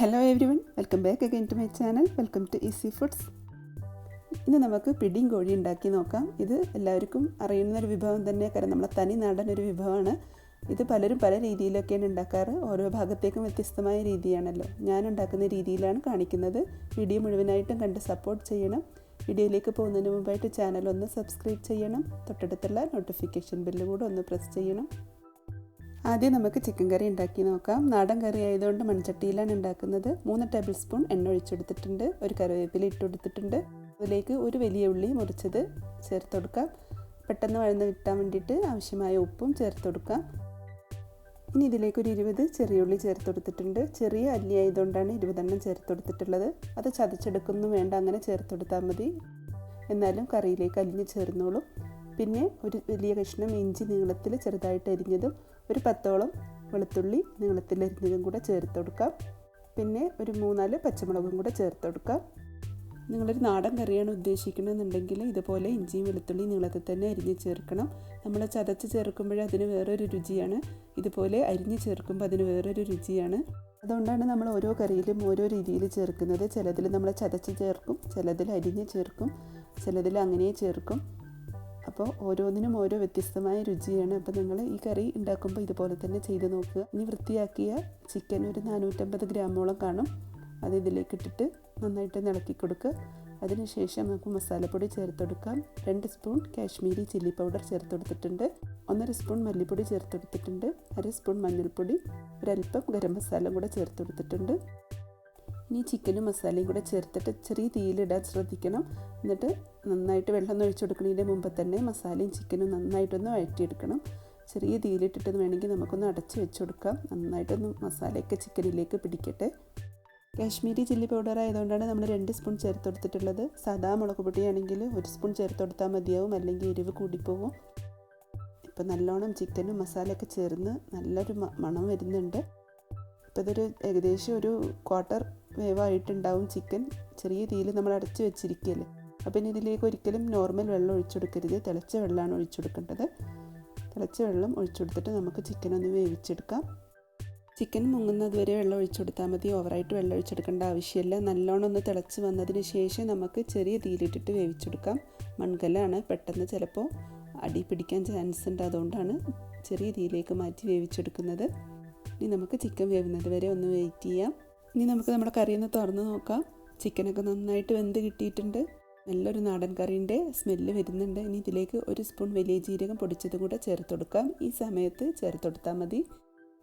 Hello everyone, welcome back again to my channel. Welcome to Easy Foods. ഇന്ന് നമുക്ക് പിടിയും കോഴി ഉണ്ടാക്കി നോക്കാം. ഇത് എല്ലാവർക്കും അറിയുന്ന ഒരു വിഭവം തന്നെ, കാരണം നമ്മുടെ തനി നാടൻ ഒരു വിഭവമാണ്. ഇത് പലരും പല രീതിയിലൊക്കെയാണ് ഉണ്ടാക്കാറ്. ഓരോ ഭാഗത്തേക്കും വ്യത്യസ്തമായ രീതിയാണല്ലോ. ഞാൻ ഉണ്ടാക്കുന്ന രീതിയിലാണ് കാണിക്കുന്നത്. വീഡിയോ മുഴുവനായിട്ടും കണ്ട് സപ്പോർട്ട് ചെയ്യണം. വീഡിയോയിലേക്ക് പോകുന്നതിന് മുമ്പായിട്ട് ചാനൽ ഒന്ന് സബ്സ്ക്രൈബ് ചെയ്യണം. തൊട്ടടുത്തുള്ള നോട്ടിഫിക്കേഷൻ ബെല്ല് കൂടെ ഒന്ന് പ്രസ് ചെയ്യണം. ആദ്യം നമുക്ക് ചിക്കൻ കറി ഉണ്ടാക്കി നോക്കാം. നാടൻ കറി ആയതുകൊണ്ട് മൺചട്ടിയിലാണ് ഉണ്ടാക്കുന്നത്. 3 ടേബിൾ സ്പൂൺ എണ്ണ ഒഴിച്ചെടുത്തിട്ടുണ്ട്. ഒരു കറിവേപ്പില ഇട്ട് കൊടുത്തിട്ടുണ്ട്. അതിലേക്ക് ഒരു വലിയ ഉള്ളി മുറിച്ചത് ചേർത്ത് കൊടുക്കാം. പെട്ടെന്ന് വഴന്ന് കിട്ടാൻ വേണ്ടിയിട്ട് ആവശ്യമായ ഉപ്പും ചേർത്ത് കൊടുക്കാം. ഇനി ഇതിലേക്ക് ഒരു 20 ചെറിയ ഉള്ളി ചേർത്ത് കൊടുത്തിട്ടുണ്ട്. ചെറിയ അല്ലി ആയതുകൊണ്ടാണ് 20 എണ്ണം ചേർത്ത് കൊടുത്തിട്ടുള്ളത്. അത് ചതച്ചെടുക്കൊന്നും വേണ്ട, അങ്ങനെ ചേർത്ത് കൊടുത്താൽ മതി. എന്നാലും കറിയിലേക്ക് അലിഞ്ഞ് ചേർന്നോളും. പിന്നെ ഒരു വലിയ കഷ്ണം ഇഞ്ചി നീളത്തിൽ ചെറുതായിട്ട് അരിഞ്ഞതും ഒരു 10ഓളം വെളുത്തുള്ളി നീളത്തിൽ അരിഞ്ഞതും കൂടെ ചേർത്ത് കൊടുക്കാം. പിന്നെ ഒരു 3-4 പച്ചമുളകും കൂടെ ചേർത്ത് കൊടുക്കാം. നിങ്ങളൊരു നാടൻ കറിയാണ് ഉദ്ദേശിക്കണമെന്നുണ്ടെങ്കിൽ ഇതുപോലെ ഇഞ്ചിയും വെളുത്തുള്ളി നീളത്തിൽ തന്നെ അരിഞ്ഞ് ചേർക്കണം. നമ്മൾ ചതച്ച് ചേർക്കുമ്പോൾ അതിന് വേറൊരു രുചിയാണ്. ഇതുപോലെ അരിഞ്ഞ് ചേർക്കുമ്പോൾ അതിന് വേറൊരു രുചിയാണ്. അതുകൊണ്ടാണ് നമ്മൾ ഓരോ കറിയിലും ഓരോ രീതിയിൽ ചേർക്കുന്നത്. ചിലതിൽ നമ്മൾ ചതച്ച് ചേർക്കും, ചിലതിൽ അരിഞ്ഞ് ചേർക്കും, ചിലതിൽ അങ്ങനെ ചേർക്കും. അപ്പോൾ ഓരോന്നിനും ഓരോ വ്യത്യസ്തമായ രുചിയാണ്. അപ്പോൾ നിങ്ങൾ ഈ കറി ഉണ്ടാക്കുമ്പോൾ ഇതുപോലെ തന്നെ ചെയ്ത് നോക്കുക. ഇനി വൃത്തിയാക്കിയ ചിക്കൻ ഒരു 450 ഗ്രാമോളം കാണും. അത് ഇതിലേക്ക് ഇട്ടിട്ട് നന്നായിട്ട് ഇളക്കി കൊടുക്കുക. അതിനുശേഷം നമുക്ക് മസാലപ്പൊടി ചേർത്ത് കൊടുക്കാം. 2 സ്പൂൺ കാശ്മീരി ചില്ലി പൗഡർ ചേർത്ത് കൊടുത്തിട്ടുണ്ട്. 1.5 സ്പൂൺ മല്ലിപ്പൊടി ചേർത്ത് കൊടുത്തിട്ടുണ്ട്. 1/2 സ്പൂൺ മഞ്ഞൾപ്പൊടി, ഒരല്പം ഗരം മസാല കൂടെ ചേർത്ത് കൊടുത്തിട്ടുണ്ട്. ഇനി ചിക്കനും മസാലയും കൂടെ ചേർത്തിട്ട് ചെറിയ തീയിലിടാൻ ശ്രദ്ധിക്കണം. എന്നിട്ട് നന്നായിട്ട് വെള്ളം ഒഴിച്ചു കൊടുക്കുന്നതിൻ്റെ മുമ്പ് തന്നെ മസാലയും ചിക്കനും നന്നായിട്ടൊന്ന് വഴറ്റിയെടുക്കണം. ചെറിയ തീയിലിട്ടിട്ട് വേണമെങ്കിൽ നമുക്കൊന്ന് അടച്ച് വെച്ച് കൊടുക്കാം. നന്നായിട്ടൊന്ന് മസാലയൊക്കെ ചിക്കനിലേക്ക് പിടിക്കട്ടെ. കാശ്മീരി ചില്ലി പൗഡർ ആയതുകൊണ്ടാണ് നമ്മൾ 2 സ്പൂൺ ചേർത്ത് കൊടുത്തിട്ടുള്ളത്. സാധാ മുളക് പൊടിയാണെങ്കിൽ 1 സ്പൂൺ ചേർത്ത് കൊടുത്താൽ മതിയാവും, അല്ലെങ്കിൽ എരിവ് കൂടിപ്പോവും. ഇപ്പം നല്ലോണം ചിക്കനും മസാലയൊക്കെ ചേർന്ന് നല്ലൊരു മണം വരുന്നുണ്ട്. ഇപ്പോൾ ഇതൊരു ഏകദേശം ഒരു 1/4 വേവായിട്ടുണ്ടാവും ചിക്കൻ. ചെറിയ തീയിൽ നമ്മൾ അടച്ച് വെച്ചിരിക്കുകയല്ലേ. അപ്പം ഇനി ഇതിലേക്ക് ഒരിക്കലും നോർമൽ വെള്ളം ഒഴിച്ചു കൊടുക്കരുത്. തിളച്ച വെള്ളമാണ് ഒഴിച്ചു കൊടുക്കേണ്ടത്. തിളച്ച വെള്ളം ഒഴിച്ചു കൊടുത്തിട്ട് നമുക്ക് ചിക്കനൊന്ന് വേവിച്ചെടുക്കാം. ചിക്കൻ മുങ്ങുന്നത് വരെ വെള്ളം ഒഴിച്ചു കൊടുത്താൽ മതി. ഓവറായിട്ട് വെള്ളം ഒഴിച്ചെടുക്കേണ്ട ആവശ്യമില്ല. നല്ലോണം ഒന്ന് തിളച്ച് വന്നതിന് ശേഷം നമുക്ക് ചെറിയ തീയിലിട്ടിട്ട് വേവിച്ചെടുക്കാം. മൺകല്ലാണ്, പെട്ടെന്ന് ചിലപ്പോൾ അടി പിടിക്കാൻ ചാൻസ് ഉണ്ട്. അതുകൊണ്ടാണ് ചെറിയ തീയിലേക്ക് മാറ്റി വേവിച്ചെടുക്കുന്നത്. ഇനി നമുക്ക് ചിക്കൻ വേവുന്നത് വരെ ഒന്ന് വെയിറ്റ് ചെയ്യാം. ഇനി നമുക്ക് നമ്മുടെ കറി ഒന്ന് തുറന്ന് നോക്കാം. ചിക്കനൊക്കെ നന്നായിട്ട് വെന്ത് കിട്ടിയിട്ടുണ്ട്. നല്ലൊരു നാടൻ കറീൻ്റെ സ്മെല്ല് വരുന്നുണ്ട്. ഇനി ഇതിലേക്ക് 1 സ്പൂൺ വലിയ ജീരകം പൊടിച്ചതും കൂടെ ചേർത്ത് കൊടുക്കാം. ഈ സമയത്ത് ചേർത്ത് കൊടുത്താൽ മതി,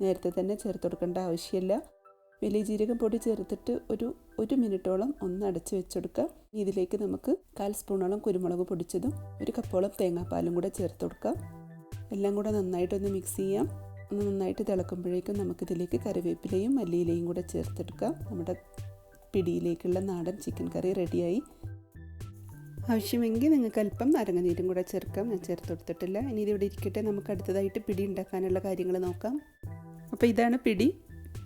നേരത്തെ തന്നെ ചേർത്ത് കൊടുക്കേണ്ട ആവശ്യമില്ല. വലിയ ജീരകം പൊടി ചേർത്തിട്ട് ഒരു മിനിറ്റോളം ഒന്ന് അടച്ച് വെച്ചെടുക്കാം. ഇതിലേക്ക് നമുക്ക് 1/4 സ്പൂണോളം കുരുമുളക് പൊടിച്ചതും 1 കപ്പോളം തേങ്ങാപ്പാലും കൂടെ ചേർത്ത് കൊടുക്കാം. എല്ലാം കൂടെ നന്നായിട്ടൊന്ന് മിക്സ് ചെയ്യാം. ഒന്ന് നന്നായിട്ട് തിളക്കുമ്പോഴേക്കും നമുക്കിതിലേക്ക് കറിവേപ്പിലയും മല്ലിയിലയും കൂടെ ചേർത്തെടുക്കാം. നമ്മുടെ പിടിയിലേക്കുള്ള നാടൻ ചിക്കൻ കറി റെഡിയായി. ആവശ്യമെങ്കിൽ നിങ്ങൾക്ക് അല്പം നാരങ്ങനീരും കൂടെ ചേർക്കാം. ഞാൻ ചേർത്ത് കൊടുത്തിട്ടില്ല. ഇനി ഇതിവിടെ ഇരിക്കട്ടെ. നമുക്ക് അടുത്തതായിട്ട് പിടി ഉണ്ടാക്കാനുള്ള കാര്യങ്ങൾ നോക്കാം. അപ്പോൾ ഇതാണ് പിടി.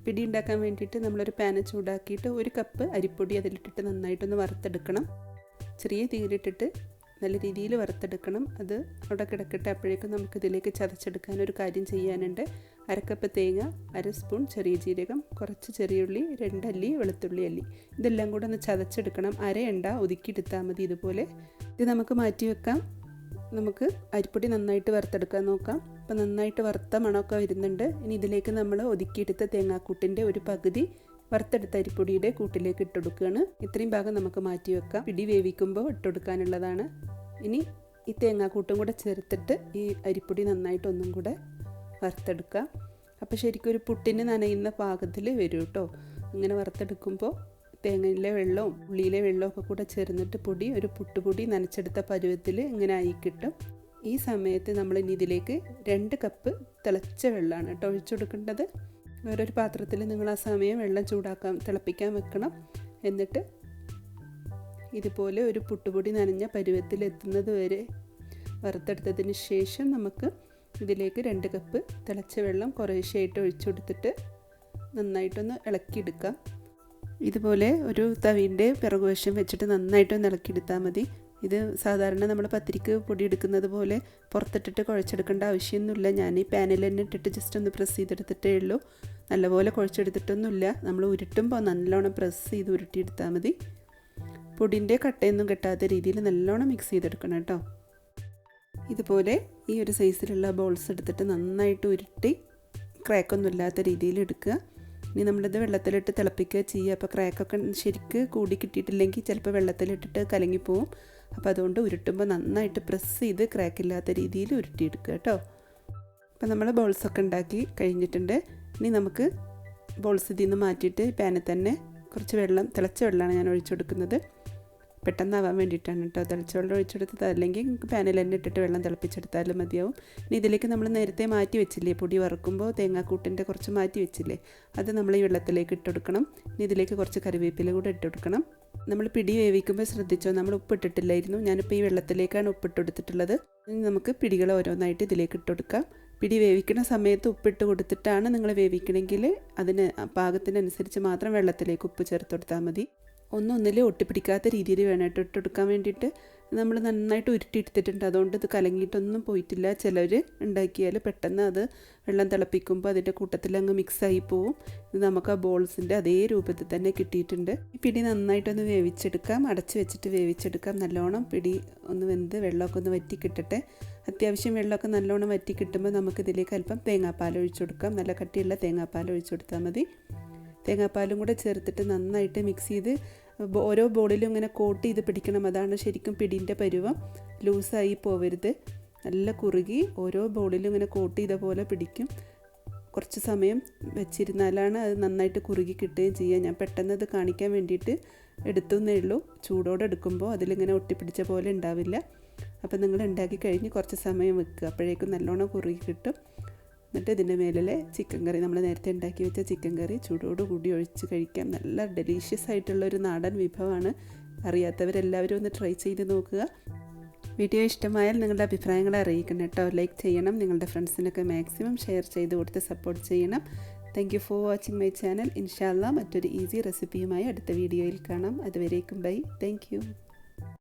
പിടി ഉണ്ടാക്കാൻ വേണ്ടിയിട്ട് നമ്മളൊരു പാന് ചൂടാക്കിയിട്ട് 1 കപ്പ് അരിപ്പൊടി അതിലിട്ടിട്ട് നന്നായിട്ടൊന്ന് വറുത്തെടുക്കണം. ചെറിയ തീയിലിട്ടിട്ട് നല്ല രീതിയിൽ വറുത്തെടുക്കണം. അത് അവിടെ കിടക്കട്ടെ. അപ്പോഴേക്കും നമുക്കിതിലേക്ക് ചതച്ചെടുക്കാനൊരു കാര്യം ചെയ്യാനുണ്ട്. 1/2 കപ്പ് തേങ്ങ, 1/2 സ്പൂൺ ചെറിയ ജീരകം, കുറച്ച് ചെറിയുള്ളി, 2 അല്ലി വെളുത്തുള്ളി അല്ലി, ഇതെല്ലാം കൂടെ ഒന്ന് ചതച്ചെടുക്കണം. അരയണ്ട, ഒതുക്കിയെടുത്താൽ മതി. ഇതുപോലെ ഇത് നമുക്ക് മാറ്റി വെക്കാം. നമുക്ക് അരിപ്പൊടി നന്നായിട്ട് വറുത്തെടുക്കാൻ നോക്കാം. അപ്പോൾ നന്നായിട്ട് വറുത്ത മണമൊക്കെ വരുന്നുണ്ട്. ഇനി ഇതിലേക്ക് നമ്മൾ ഒതുക്കിയെടുത്ത തേങ്ങാക്കൂട്ടിൻ്റെ ഒരു പകുതി വറുത്തെടുത്ത അരിപ്പൊടിയുടെ കൂട്ടിലേക്ക് ഇട്ടുകൊടുക്കുകയാണ്. ഇത്രയും ഭാഗം നമുക്ക് മാറ്റി വെക്കാം. പിടി വേവിക്കുമ്പോൾ ഇട്ടുകൊടുക്കാനുള്ളതാണ്. ഇനി ഈ തേങ്ങാക്കൂട്ടും കൂടെ ചേർത്തിട്ട് ഈ അരിപ്പൊടി നന്നായിട്ടൊന്നും കൂടെ വറുത്തെടുക്കാം. അപ്പോൾ ശരിക്കും ഒരു പുട്ടിന് നനയുന്ന പാകത്തിൽ വരും കേട്ടോ. ഇങ്ങനെ വറുത്തെടുക്കുമ്പോൾ തേങ്ങയിലെ വെള്ളവും ഉള്ളിയിലെ വെള്ളവും ഒക്കെ കൂടെ ചേർന്നിട്ട് പൊടി ഒരു പുട്ടുപൊടി നനച്ചെടുത്ത പരുവത്തിൽ ഇങ്ങനെ ആയി കിട്ടും. ഈ സമയത്ത് നമ്മൾ ഇനി ഇതിലേക്ക് 2 കപ്പ് തിളച്ച വെള്ളമാണ് കേട്ടോ ഒഴിച്ചു കൊടുക്കേണ്ടത്. വേറൊരു പാത്രത്തിൽ നിങ്ങൾ ആ സമയം വെള്ളം തിളപ്പിക്കാൻ വെക്കണം. എന്നിട്ട് ഇതുപോലെ ഒരു പുട്ടുപൊടി നനഞ്ഞ പരുവത്തിൽ എത്തുന്നത് വരെ വറുത്തെടുത്തതിന് ശേഷം നമുക്ക് ഇതിലേക്ക് 2 കപ്പ് തിളച്ച വെള്ളം കുറേശ്ശെയായിട്ട് ഒഴിച്ചു കൊടുത്തിട്ട് നന്നായിട്ടൊന്ന് ഇളക്കിയെടുക്കാം. ഇതുപോലെ ഒരു തവിൻ്റെ പിറകുവശം വെച്ചിട്ട് നന്നായിട്ടൊന്ന് ഇളക്കിയെടുത്താൽ മതി. ഇത് സാധാരണ നമ്മൾ പത്തിരിക്ക് പൊടി എടുക്കുന്നത് പോലെ പുറത്തിട്ടിട്ട് കുഴച്ചെടുക്കേണ്ട ആവശ്യമൊന്നുമില്ല. ഞാൻ ഈ പാനിൽ തന്നെ ഇട്ടിട്ട് ജസ്റ്റ് ഒന്ന് പ്രസ് ചെയ്തെടുത്തിട്ടേ ഉള്ളൂ. നല്ലപോലെ കുഴച്ചെടുത്തിട്ടൊന്നുമില്ല. നമ്മൾ ഉരുട്ടുമ്പോൾ നല്ലോണം പ്രസ് ചെയ്ത് ഉരുട്ടിയെടുത്താൽ മതി. പൊടിൻ്റെ കട്ടയൊന്നും കെട്ടാത്ത രീതിയിൽ നല്ലോണം മിക്സ് ചെയ്തെടുക്കണം കേട്ടോ. ഇതുപോലെ ഈ ഒരു സൈസിലുള്ള ബോൾസ് എടുത്തിട്ട് നന്നായിട്ട് ഉരുട്ടി ക്രാക്കൊന്നും ഇല്ലാത്ത രീതിയിൽ എടുക്കുക. ഇനി നമ്മളിത് വെള്ളത്തിലിട്ട് തിളപ്പിക്കുക ചെയ്യുക. അപ്പോൾ ക്രാക്കൊക്കെ ശരിക്ക് കൂടി കിട്ടിയിട്ടില്ലെങ്കിൽ ചിലപ്പോൾ വെള്ളത്തിലിട്ടിട്ട് കലങ്ങിപ്പോവും. അപ്പോൾ അതുകൊണ്ട് ഉരുട്ടുമ്പോൾ നന്നായിട്ട് പ്രസ് ചെയ്ത് ക്രാക്കില്ലാത്ത രീതിയിൽ ഉരുട്ടിയെടുക്കുക കേട്ടോ. അപ്പോൾ നമ്മൾ ബോൾസൊക്കെ ഉണ്ടാക്കി കഴിഞ്ഞിട്ടുണ്ട്. ഇനി നമുക്ക് ബോൾസ് ഇതിൽ നിന്ന് മാറ്റിയിട്ട് പാനിൽ തന്നെ കുറച്ച് വെള്ളം, തിളച്ച വെള്ളമാണ് ഞാൻ ഒഴിച്ചു കൊടുക്കുന്നത്. പെട്ടെന്നാവാൻ വേണ്ടിയിട്ടാണ് കേട്ടോ തിളച്ച വെള്ളം ഒഴിച്ചെടുത്തത്. അല്ലെങ്കിൽ പാനിൽ തന്നെ ഇട്ടിട്ട് വെള്ളം തിളപ്പിച്ചെടുത്താലും മതിയാവും. ഇനി ഇതിലേക്ക് നമ്മൾ നേരത്തെ മാറ്റി വെച്ചില്ലേ, പൊടി വറുക്കുമ്പോൾ തേങ്ങാക്കൂട്ടിൻ്റെ കുറച്ച് മാറ്റി വെച്ചില്ലേ, അത് നമ്മൾ ഈ വെള്ളത്തിലേക്ക് ഇട്ടുകൊടുക്കണം. ഇനി ഇതിലേക്ക് കുറച്ച് കറിവേപ്പില കൂടെ ഇട്ടുകൊടുക്കണം. നമ്മൾ പിടി വേവിക്കുമ്പോൾ ശ്രദ്ധിച്ചോ, നമ്മൾ ഉപ്പിട്ടിട്ടില്ലായിരുന്നു. ഞാനിപ്പോൾ ഈ വെള്ളത്തിലേക്കാണ് ഉപ്പിട്ട് കൊടുത്തിട്ടുള്ളത്. ഇനി നമുക്ക് പിടികൾ ഓരോന്നായിട്ട് ഇതിലേക്ക് ഇട്ടുകൊടുക്കാം. പിടി വേവിക്കുന്ന സമയത്ത് ഉപ്പിട്ട് കൊടുത്തിട്ടാണ് നിങ്ങൾ വേവിക്കണമെങ്കിൽ അതിന് പാകത്തിനനുസരിച്ച് മാത്രം വെള്ളത്തിലേക്ക് ഉപ്പ് ചേർത്ത് കൊടുത്താൽ മതി. ഒന്നിൽ ഒട്ടിപ്പിടിക്കാത്ത രീതിയിൽ വേണം ഇട്ടെടുക്കാൻ വേണ്ടിയിട്ട്. നമ്മൾ നന്നായിട്ട് ഉരുട്ടിയെടുത്തിട്ടുണ്ട്, അതുകൊണ്ട് ഇത് കലങ്ങിയിട്ടൊന്നും പോയിട്ടില്ല. ചിലർ ഉണ്ടാക്കിയാൽ പെട്ടെന്ന് അത് വെള്ളം തിളപ്പിക്കുമ്പോൾ അതിൻ്റെ കൂട്ടത്തിൽ അങ്ങ് മിക്സായി പോവും. ഇത് നമുക്ക് ആ ബോൾസിൻ്റെ അതേ രൂപത്തിൽ തന്നെ കിട്ടിയിട്ടുണ്ട്. ഈ പിടി നന്നായിട്ടൊന്ന് വേവിച്ചെടുക്കാം, അടച്ച് വെച്ചിട്ട് വേവിച്ചെടുക്കാം. നല്ലോണം പിടി ഒന്ന് വെന്ത് വെള്ളമൊക്കെ ഒന്ന് വറ്റി കിട്ടട്ടെ. അത്യാവശ്യം വെള്ളമൊക്കെ നല്ലോണം വറ്റി കിട്ടുമ്പോൾ നമുക്കിതിലേക്ക് അല്പം തേങ്ങാപ്പാൽ ഒഴിച്ചു കൊടുക്കാം. നല്ല കട്ടിയുള്ള തേങ്ങാപ്പാൽ ഒഴിച്ചു കൊടുത്താൽ മതി. തേങ്ങാപ്പാലും കൂടെ ചേർത്തിട്ട് നന്നായിട്ട് മിക്സ് ചെയ്ത് ഓരോ ബോളിലും ഇങ്ങനെ കോട്ട് ചെയ്ത് പിടിക്കണം. അതാണ് ശരിക്കും പിടീൻ്റെ പരുവം. ലൂസായി പോവരുത്, നല്ല കുറുകി ഓരോ ബോളിലും ഇങ്ങനെ കോട്ട് ചെയ്ത പോലെ പിടിക്കും. കുറച്ച് സമയം വെച്ചിരുന്നാലാണ് അത് നന്നായിട്ട് കുറുകി കിട്ടുകയും ചെയ്യുക. ഞാൻ പെട്ടെന്ന് അത് കാണിക്കാൻ വേണ്ടിയിട്ട് എടുത്തുന്നേ ഉള്ളൂ. ചൂടോടെ എടുക്കുമ്പോൾ അതിലിങ്ങനെ ഒട്ടിപ്പിടിച്ച പോലെ ഉണ്ടാവില്ല. അപ്പോൾ നിങ്ങൾ ഉണ്ടാക്കി കഴിഞ്ഞ് കുറച്ച് സമയം വെക്കുക, അപ്പോഴേക്കും നല്ലോണം കുറുകി കിട്ടും. എന്നിട്ട് ഇതിൻ്റെ മേലിലെ ചിക്കൻ കറി, നമ്മൾ നേരത്തെ ഉണ്ടാക്കി വെച്ച ചിക്കൻ കറി ചൂടോട് കൂടി ഒഴിച്ച് കഴിക്കാം. നല്ല ഡെലീഷ്യസ് ആയിട്ടുള്ളൊരു നാടൻ വിഭവമാണ്. അറിയാത്തവരെല്ലാവരും ഒന്ന് ട്രൈ ചെയ്ത് നോക്കുക. വീഡിയോ ഇഷ്ടമായാൽ നിങ്ങളുടെ അഭിപ്രായങ്ങൾ അറിയിക്കണം കേട്ടോ. ലൈക്ക് ചെയ്യണം, നിങ്ങളുടെ ഫ്രണ്ട്സിനൊക്കെ മാക്സിമം ഷെയർ ചെയ്ത് കൊടുത്ത് സപ്പോർട്ട് ചെയ്യണം. Thank you for watching my channel. ഇൻഷാ അല്ലാ മറ്റൊരു ഈസി റെസിപ്പിയുമായി അടുത്ത വീഡിയോയിൽ കാണാം. അതുവരേക്കും ബൈ. Thank you.